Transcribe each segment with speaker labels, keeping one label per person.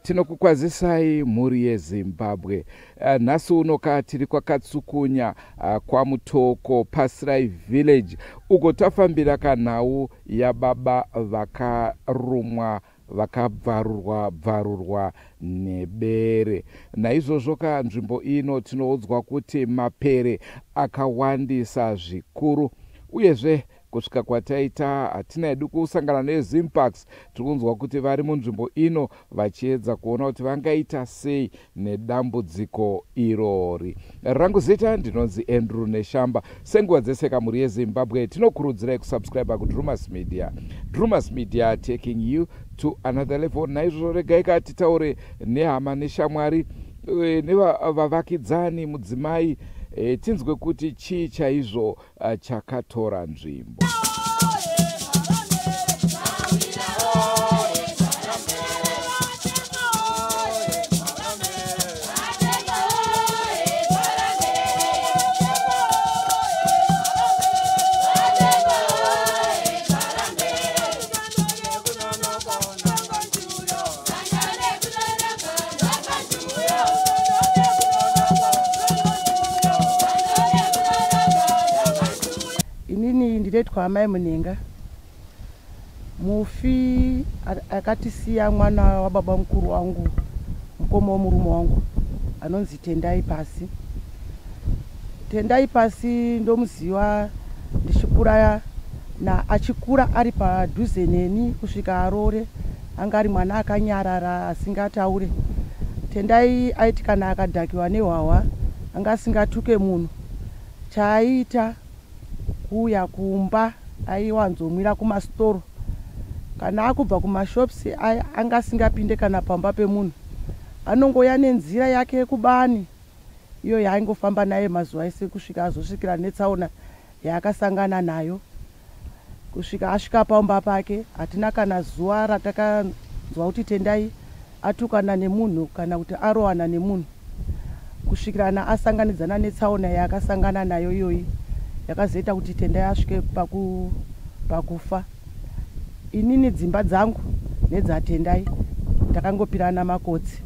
Speaker 1: Tinokukwazisai mhuri yeZimbabwe. Nhasi uno tiri kwakatsukunya kwaMutoko Pasirai Village, uko tafambira kanhau yababa vakarumwa vakabvarurwa nebere. Naizvozvo nzvimbo ino tinoudzwa kuti mapere akawandisa zvikuru, uyezve kusvika kwataita hatina hedu kusangana neZimpax. Tirikunzwa kuti vari munzvimbo ino vachiedza kuona kuti vangaita sei nedambudziko irori. Rangu zita ndinonzi Andrew Neshamba. Senguva dzese kamuri yeZimbabwe tinokurudzirai kusubscribe kuDrumas Media. Drumas Media taking you to another level. Naizvozvo regai titaure nehama neshamwari nevavakidzani mudzimai, tinzwe kuti chii chaizvo chakatora nzvimbo.
Speaker 2: Ndiretwa Mai Munenga, mufi akatisiya mwana wa baba mkuru wangu, mkomo wa murume wangu, anonzi Tendai Pasi. Tendai Pasi ndomuziva ndichikura, na achikura ari padhuze neni kusvika arore. Anga ari mwana akanyarara asingataure. Tendai aiti kana akadhakiwa nehwawa anga asingatuke munhu. Chaaita kuuya kumba aiwanzomwira kumastoro, kana akubva kumashops anga asingapinde kana pamba pemunhu. Anongoya nenzira yake yekubani, iyo yaingofamba naye mazuva ese kusvika azosvikira netsaona yaakasangana nayo. Kusvika asvika pamba pake hatina kana zuva ratakanzwa kuti Tendai atukana nemunhu kana kuti arowana nemunhu, kusvikirana asanganidzana netsaona yaakasangana nayo iyoyi yakazoita kuti Tendai asvike pakufa. Inini dzimba dzangu nedzaTendai takangopirana makotsi,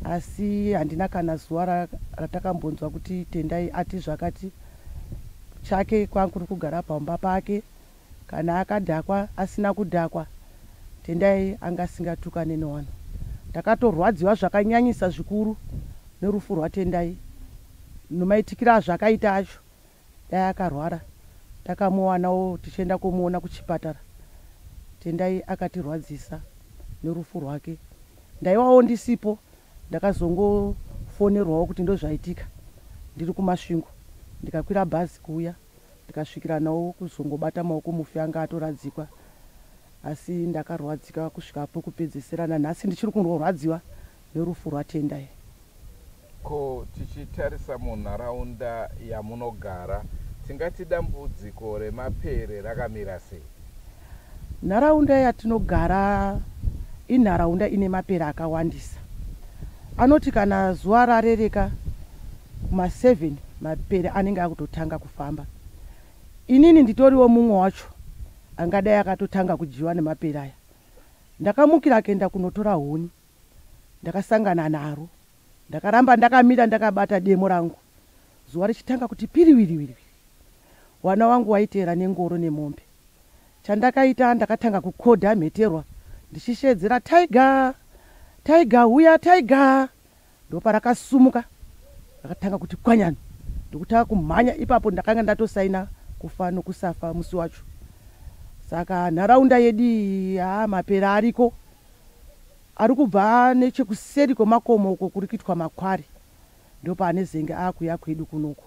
Speaker 2: asi handina kana zuva ratakambonzwa kuti Tendai ati zvakati. Chake kwangu kugara pamba pake, kana akadhakwa asina kudhakwa Tendai anga asingatukane nevanhu. Takatorwadziwa zvakanyanyisa zvikuru nerufu rwaTendai, nomaitikira zvakaita acho. Dai akarwara takamuwanawo tichienda kumuona kuchipatara. Tendai akatirwadzisa nerufu rwake. Ndaiwawo ndisipo, ndakazongofonerwawo kuti ndozvaitika ndiri kumasvingo. Ndikakwira bhazi kuuya, ndikasvikira nawo kuzongobata maoko mufi anga atoradzikwa, asi ndakarwadzika kusvikapo kupedzesera. Nanhasi ndichiri kundorwadziwa nerufu rwaTendai.
Speaker 1: Ko tichitarisa munharaunda yamunogara, tingati dambudziko remapere rakamira sei?
Speaker 2: Nharaunda yatinogara inharaunda ine mapere akawandisa. Anoti kana zuva rarereka kuma7 mapere anenge akutotanga kufamba. Inini nditoriwo mumwe wacho angadai akatotanga kudyiwa nemapere aya. Ndakamukira kuenda kunotora huni, ndakasangana naro. Ndakaramba ndakamira ndakabata demo rangu. Zuva richitanga kuti piriwiriwiri, wana wangu waiteera nengoro nemombe. Chandakaita ndakatanga kukodha mheterwa ndichishedzera, Tiger, Tiger, huya Tiger. Ndoparakasumuka rakatanga kuti kwanyana, ndokutanga kumhanya. Ipapo ndakanga ndatosaina kufa nokusafa musi wacho. Saka nharaunda yedu mapere ariko ari kubva nechekuseri kwemakomo uko kuri kuitwa makwari, ndopane zenge akuya kwedu kunoko.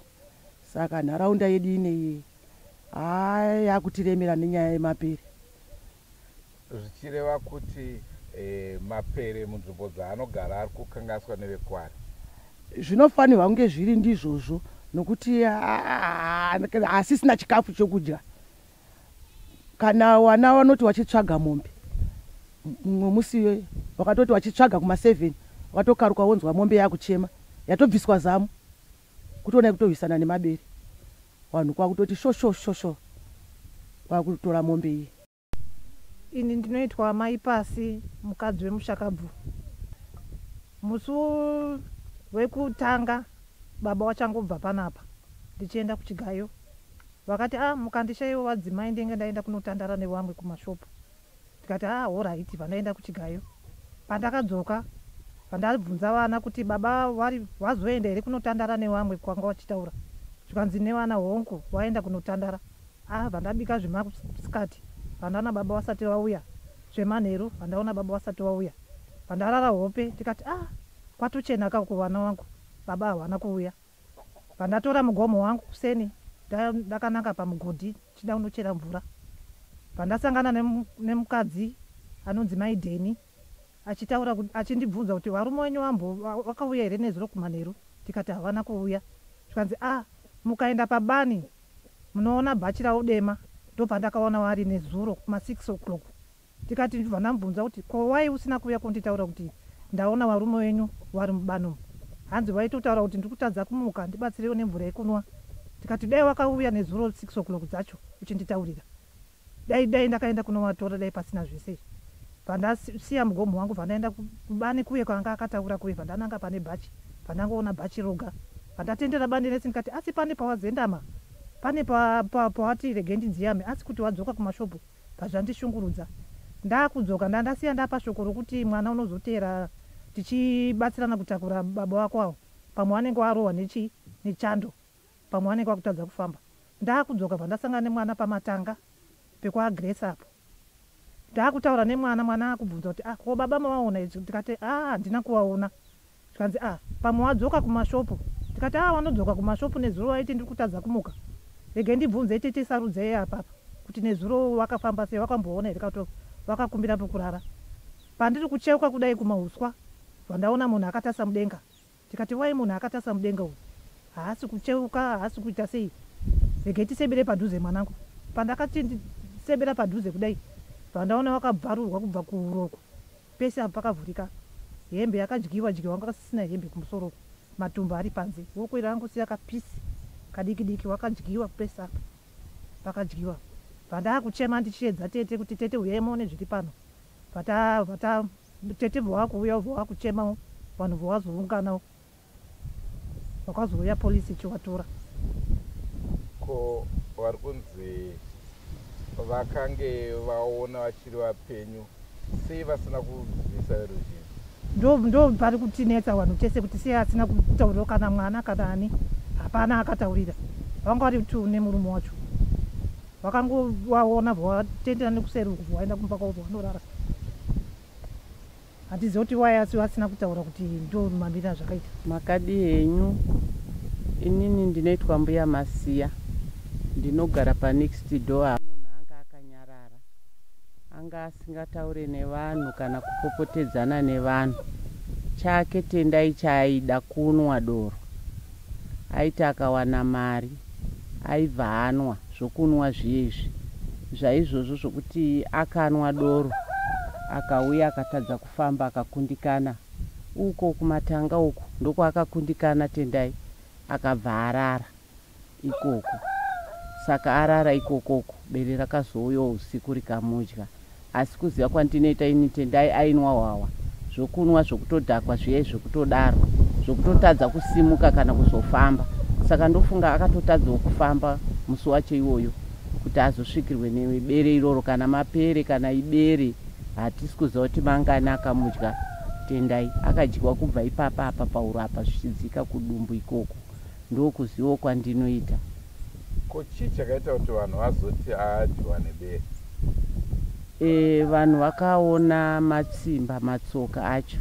Speaker 2: Saka nharaunda yedu ineyi yakutiremera nenyaya yemapere.
Speaker 1: Zvichireva kuti mapere munzvimbo dzaanogara ari kukangaswa nevekwari.
Speaker 2: Zvinofanirwa kunge zviri ndizvozvo, nokuti asisina chikafu chokudya. Kana wana vanoti vachitsvaga mombe, mumwe musi wakatoti wachitsvaga kuma7 wakatokaruka wonzwa mombe yakuchema, yatobviswa zamu, kutoona kutohwisana nemabere. Vanhu kwakutoti shosho kwakutora mombe iyi.
Speaker 3: Ini ndinoitwa mai Pasi, mukadzi wemushakabvu. Musi wekutanga baba wachangobva panapa ndichienda kuchigayo, vakati mukandishaiwa wadzimai ndenge ndaenda kunotandara nevamwe kumashopu. Tikati alright, pandaenda kuchigayo. Pandakadzoka pandabvunza vana kuti baba wazoenda here kunotandara nevamwe kwanga wachitaura. Zvikanzi nevana hongu waenda kunotandara. Vandabika zvemasikati vandaona baba wasati vauya, zvemanheru vandaona baba wasati vauya. Vandarara hope tikati kwatochenaka kuvana wangu, baba hawana kuuya. Vandatora mugomo wangu kuseni ndakananga pamugodhi chida kunochera mvura. Vandasangana nemukadzi anonzi mai Dheni achitaura achindibvunza kuti varume wenyu wakauya here nezuro kumanheru. Tikati havana kuuya. Zvikanzi mukaenda pabani munoona bhachi ravo dema, ndopandakaona vari nezuro kuma 6 o'clock. Tikati ndibva ndamubvunza kuti ko wai usina kuuya kunditaura kuti ndaona varume wenyu vari mubani. Hanzi waitotaura kuti ndikutadza kumuka ndibatsirewo nemvura yekunwa. Tikati dai wakauya nezuro 6 o'clock dzacho uchinditaurira, dai ndakaenda kunovatora, dai pasina zvese. Vandasiya mugomo wangu vandaenda kubani kuye kwanga akataura kuye, vandananga pane bhachi, vandangoona bhachi roga. Vandatendera bani rese ndikati asi pane pawazendama, pane pawati rege ndidziyame, asi kuti wadzoka kumashopu pazvandishungurudza. Ndakudzoka ndandasiya ndapa shoko rokuti mwana unozoteera tichibatsirana kutakura baba wako awo, pamwe wanenge warohwa nechando, pamwe wanenge wakutadza kufamba. Ndakudzoka vandasangana nemwana pamatanga pekuagresa apo. Ndakutaura nemwana akubvunza kuti ko baba mawaona izvi? Tikati handina kuwaona. Zvikanzi pamwe wadzoka kumashopu. Tikati wanodzoka kumashopu nezuro waiti ndiri kutadza kumuka, rege ndibvunze tete sarudzei apapa kuti nezuro wakafamba sei, wakamboona here kato wakakumbira pokurara. Pandiri kucheuka kudai kumauswa vandaona munhu akatasa mudenga. Tikati wai munhu akatasa mudenga uyu haasi kucheuka, haasi kuita sei, rege tisebere padhuze mwanangu. Pandakati ndisebera padhuze kudai vandaona wakabvarurwa kubva kuuroko pese apa pakavhurika, hembe yakadyiwa wanga asisina hembe kumusoro, matumbu ari panze, ruoko rangu yakapisi kadiki wakadyiwa pese apa pakadyiwa. Vandakuchema ndichiedza tete kuti tete uyai muone zviri pano. Tete vowakuuya vowakuchemawo, vanhu vowazounganawo, vakazouya polisi ichivatora.
Speaker 1: Ko vari kunzi vakange vaona vachiri vapenyu, sei vasina kuzivisa veruzhinji?
Speaker 3: Ndo pari kutinetsa vanhu tese kuti sei asina kutaurira kana mwana kana ani, hapana akataurira. Vanga vari tu nemurume wacho, vakangovaona vovatendera nekuseri uku voaenda kumba kwavo vovanorara. Handizivi kuti wai asi vasina kutaura kuti ndo mamirira zvakaita.
Speaker 2: Makadi henyu, inini ndinoitwa mbuya Masiya, ndinogara panext door. Munhu anga akanyarara, anga asingataure nevanhu kana kupopotedzana nevanhu. Chake tendai chaaida kunwa doro. Aiti akawana mari aibva anwa zvokunwa zviezvi zvaizvozvo zvokuti akanwa doro akauya akatadza kufamba akakundikana uko kumatanga uko, ndoko akakundikana tendai akabva arara ikoko. Saka arara ikokoko bere rakazouya usiku rikamudya. Asi kuziva kwandinoita ini tendai ainwa hwawa zvokunwa zvokutodhakwa zviye zvokutodaro zvokutotadza kusimuka kana kuzofamba. Saka ndofunga akatotadzawo kufamba musi wacho iwoyo kuti azosvikirwe nebere iroro kana mapere kana ibere. Hatisi kuziva kuti mangani akamudya tendai. Akadyiwa kubva ipapa apa pauro apa zvichidzika kudumbu ikoko. Ndokuzivawo kwandinoita.
Speaker 1: Ko chii chakaita kuti vanhu vazoti adyiwa nebere?
Speaker 2: Vanhu vakaona matsimba matsoka acho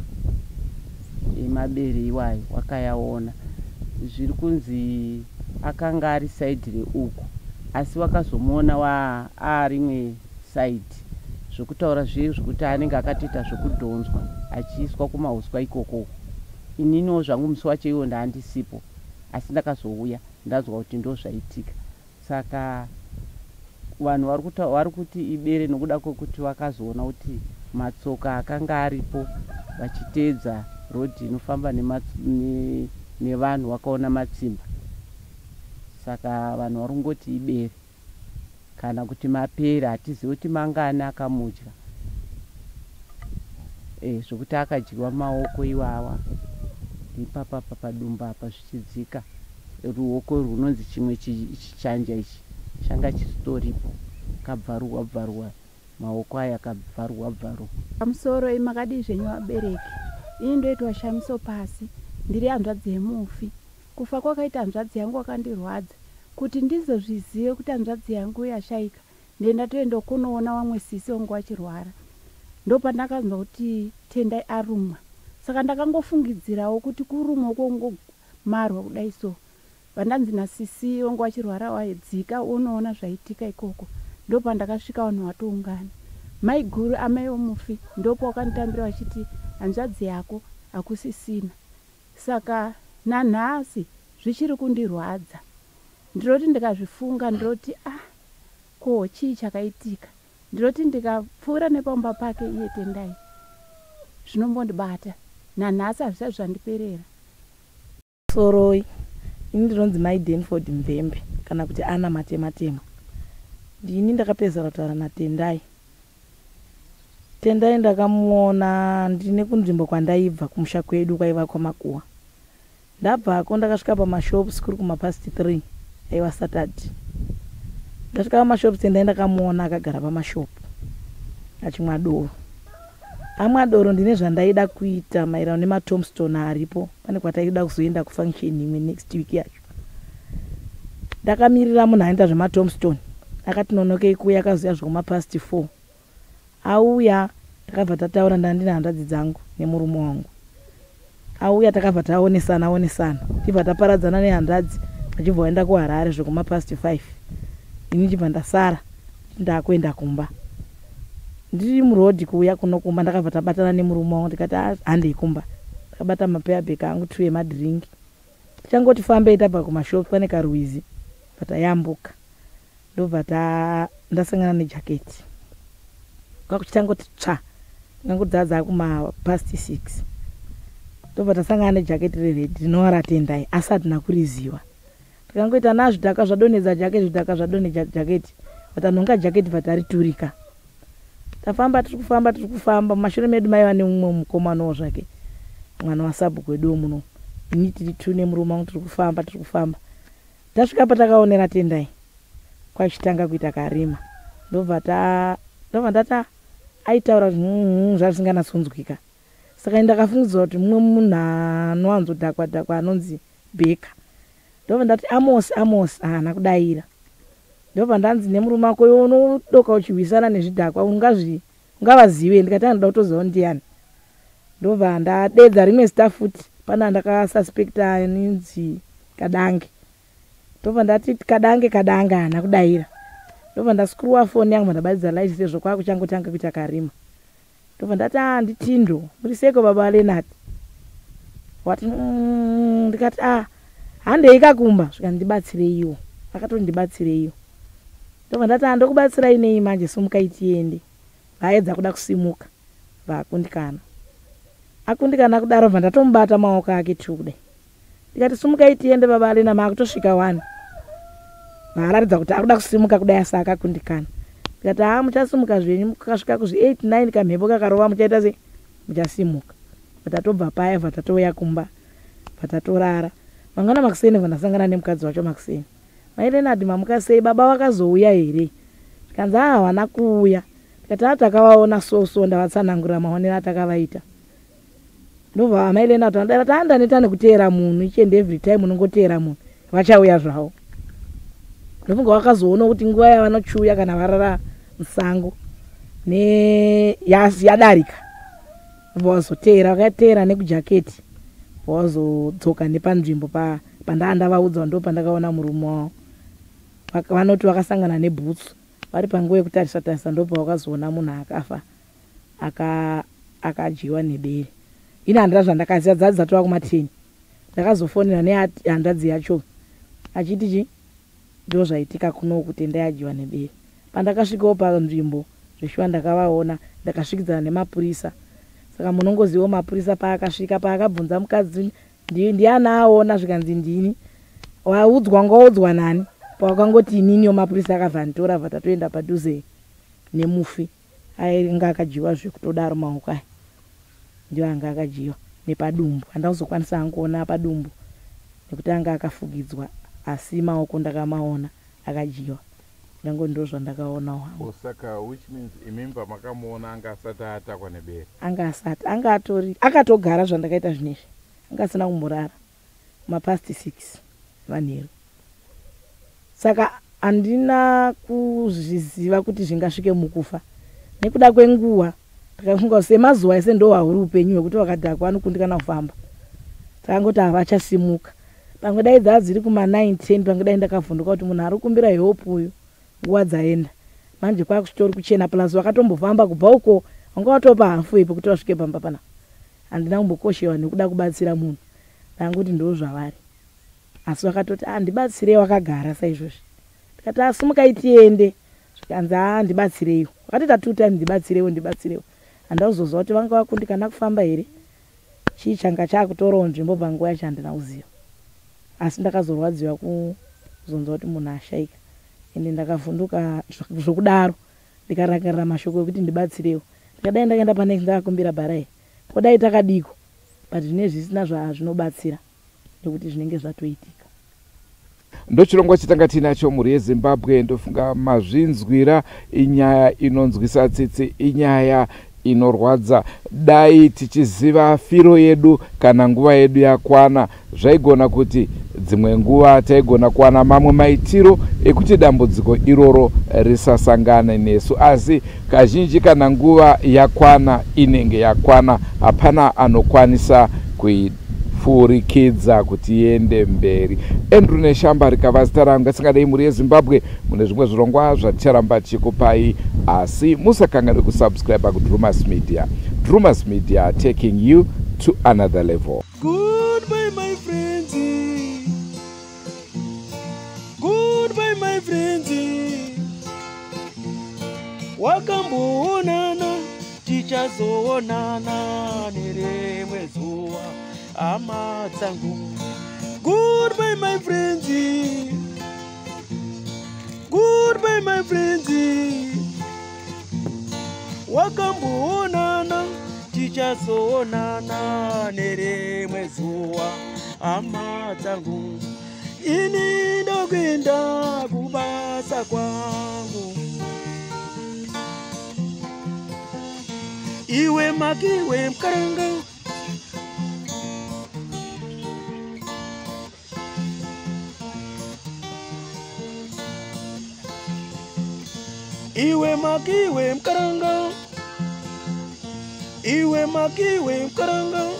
Speaker 2: emabere iwayo wakayaona. Zviri kunzi akanga ari saidi reuku, asi wakazomuona arimwe saidi, zvokutaura zviye zvokuti anenge akatoita zvokudhonzwa achiiswa kumauswa ikoko. Ininiwo zvangu musi wacho iwo ndaandisipo, asi ndakazouya ndanzwa kuti ndo zvaitika. Saka vanhu vari kuti ibere nokuda kwokuti vakazoona kuti matsoka akanga aripo vachiteedza rodhi inofamba nevanhu vakaona matsimba. Saka vanhu vari kungoti ibere kana kuti mapere. Hatizivi kuti mangani akamudya. zvokuti akadyiwa maoko iwawa ipapa padumba apa zvichidzika ruoko runonzi chimwe chichanja ichi changa chistoripo kabvarwa maoko aya kabvarwa
Speaker 4: pamusoro imakadi zvenyu vabereki ini ndoitwa shamiso pasi ndiri hanzvadzi yemufi kufa kwakaita hanzvadzi yangu wakandirwadza kuti ndizozvizive kuti hanzvadzi yangu yashaika ndenda toenda kunoona vamwe sisi wangu vachirwara ndopandakanzwa kuti Tendai arumwa saka ndakangofungidzirawo kuti kurumwa kwongomarwa kudai so vandanzi nasisi wangu vachirwara waidzika unoona zvaitika ikoko ndopandakasvika vanhu vatoungana mai guru amai omufi ndopo wakanditambira vachiti hanzvadzi yako hakusisina saka nanhasi zvichiri kundirwadza ndiroti ndikazvifunga ndiroti ko chii chakaitika ndiroti ndikapfuura nepamba pake iye Tendai zvinombondibata nanhasi hazvisati zvandiperera.
Speaker 3: Soroi ini ndinonzi mai Denford Mvembe kana kuti Ana Matematema. Ndini ndakapedzera kutaura naTendai. Tendai ndakamuona ndine kunzvimbo kwandaibva kumusha kwedu kwaiva kwaMakuwa. Ndabvako ndakasvika pamashops kuri kumapasti 3 aiva Saturday. Ndasvika pamashops Tendai ndakamuona akagara pamashopu achimwa doro. Amwa doro ndine zvandaida kuita maererano nematombstone aripo. Pane kwataida kuzoenda kufunction imwe next week yacho. Ndakamirira munhu anoita zvematombstone. Akati nonokei kuuya akazoya zvokumapasti 4. Auya takabva tataura ndandina hanzvadzi dzangu nemurume wangu. Auya takabva taonesana tibva taparadzana nehanzvadzi achibva waenda kuHarare zvokumapasti 5. Ini chibva ndasara ndakuenda kumba. Ndiri murodhi kuuya kuno kumba ndakabva tabatana nemurume wangu tikati handei kumba. Takabata mapeabheki angu 2 emadhiringi. Tichangoti fambei tabva kumashopu pane kaRuizi patayambuka. Ndobva ndasangana nejaketi. Kwakuchitangoti tsva ngangodzadza kumapasti 6. Ndobva tasangana nejaketi reredhi rinova Tendai asi hatina kuriziva. Tikangoita nazvidhaka zvadonedza jaketi zvidhaka zvadonedza jaketi vatanhonga jaketi vatariturika. Tafamba tiri kufamba mumashure medu maiva nemumwe mukomanawo zvake mwana waSabu kwedu muno. Ini tiri 2 nemurume wangu tiri kufamba. Tasvika patakaonera Tendai kwachitanga kuita karima. Ndobva ndata aitaura zvazvisinganatsonzwika. Saka ndakafungidzwa kuti mumwe munhu anowanzodhakwa anonzi Bheka. Ndobva ndati Amos haana kudaira. Ndobva ndanzi nemurume wako iwe unodoka uchihwisana nezvidhakwa ungavazive. Ndikati ndinoda kutoziva ndiani. Ndobva ndadedza rimwe zita futi pana ndakasuspekta ninzi Kadange. Ndobva ndati Kadange haana kudaira. Ndobva ndasikuruwa foni yangu ndabadza light sezvo kwakuchangotanga kuita karima. Ndobva ndati nditindo muri seko baba Leonard. Wati ndikati handei kakumba zvikandibatsireiwo. Akatondibatsireiwo. Ndobva ndati ndokubatsirai nei manje simukai tiende. Vaedza kuda kusimuka vakundikana. Akundikana kudaro bva ndatomubata maoko ake kudai. Ndikati simukai tiende baba Leonard makutosvika 1. Varatidza kuti akuda kusimuka kudai asi akakundikana. Ndikati muchasimuka zvenyu mukasvika kuzvi 8 9 kamhepo kakarova muchaita sei muchasimuka. Vatatobva paya vatatoya kumba vatatorara. Mangwana makuseni vandasangana nemukadzi wacho makuseni. Mai Leonard mamuka sei baba vakazouya here? Ndikanzi hawana kuuya. Ndikati takavaona soso ndavatsanangurira maonero atakavaita. Ndobva mai Leonard vandati ndaneta nekuteera munhu each and every time unongoteera munhu vachauya zvavo. Ndofunga wakazoona kuti nguva yavanochiuya kana varara musango yadarika. Vazoteera vakateera nekujaketi. Vazodzoka nepanzvimbo pandandavaudza ndopandakaona murume wavo. Vanoti vakasangana nebhutsu. Vari panguva yekutarisa ndopa wakazoona munhu akafa akadyiwa nebere. Ini handina zvandakaziva dzadzi dzatova kuma10. Ndakazofonera nehanzvadzi yacho achiti ndo zvaitika kuno kuti ndayadyiwa nebere. Pandakasvikawo panzvimbo zveshuwa ndakavaona ndakasvikidzana nemapurisa. Saka munongoziva mapurisa paakasvika paakabvunza mukadzi ndiani aona zvikanzi ndini. Waudzwa nani? Pawakangoti inini mapurisa akabva anditora vatatoenda padhuze nemufi. Ainga akadyiwa zvekutodaro maoko aya.
Speaker 2: ndiwo anga akajiwa nepadumbu. Handazokwanisa kuona padumbu nekuti anga akafugidzwa, asi maoko ndakamaona akajiwa. Ndango ndo zvandakaona wangu.
Speaker 1: Saka which means imimba makamuona anga asati atakwa nebere.
Speaker 2: Anga asati, anga atori, akatogara zvandakaita zvinezvi. Anga asina kumurara. Mapast 6 manheru. Saka andina kuzviziva kuti zvingasvike mukufa. Nekuda kwenguva takafunga semazuva ese ndo hahuri upenyu hwekuti wakadhakwa anokundikana kufamba. Takangoti havachasimuka. Pamwe dai dziri kuma 9-10, pamwe dai ndakavhunduka kuti munhu ari kukumbira hope uyu nguva dzaenda. Manje kwakuchitori kuchena plus wakatombofamba kubva uko wanga watopa hafu ipo kuti wasvike pamba pana. Handina kumbokoshewa nekuda kubatsira munhu. Ndangoti ndo zvavari. Asi wakatoti ndibatsirei wakagara saizvozvi. Tikati asimukai tiende. Zvikanzi ndibatsirei. Wakati 2 times ndibatsirei. Handauzoziva kuti vanga vakundikana kufamba here. Chii changa chakutorawo nzvimbo panguva yacho handina kuziva. Asi ndakazorwadziwa kuzonzwa kuti munhu ashaika. Ende ndakavhunduka zvokudaro. Ndikarangarira mashoko ekuti ndibatsirei. Ndikadai ndakaenda pane ndakakumbira bharai. Kodai takadiko. But zvinezvi zvisina zvinobatsira. Nekuti zvinenge zvatoitika.
Speaker 1: Ndochirongwa chitanga tinacho mhuri yeZimbabwe. Ndofunga mazvinzwira inyaya inonzwisa tsitsi, inyaya inorwadza. Dai tichiziva firo yedu kana nguva yedu yakwana, zvaigona kuti dzimwe nguva taigona kuwana mamwe maitiro ekuti dambudziko iroro risasangane nesu. Asi kazhinji kana nguva yakwana inenge yakwana, hapana anokwanisa kuifurikidza kuti iende mberi. Andrew Neshamba rikava zita rangu. Ngatingadei mhuri yeZimbabwe mune zvimwe zvirongwa zvaticharamba tichikupai, asi musakanganwe kusubscribe kuDrumas Media. Drumas Media, taking you to another level.
Speaker 5: Goodbye my friends. Goodbye my friends. Wakamboonana tichazoonana nerimwe zuva, hama dzangu. Goodbye my friends. Goodbye my friends. Wakamboonana tichazoonana nerimwe zuva, hama dzangu. Ini ndokuenda kubasa kwangu. Iwe makiwe mkaranga. Iwe makiwe mkaranga. Iwe makiwe mkaranga.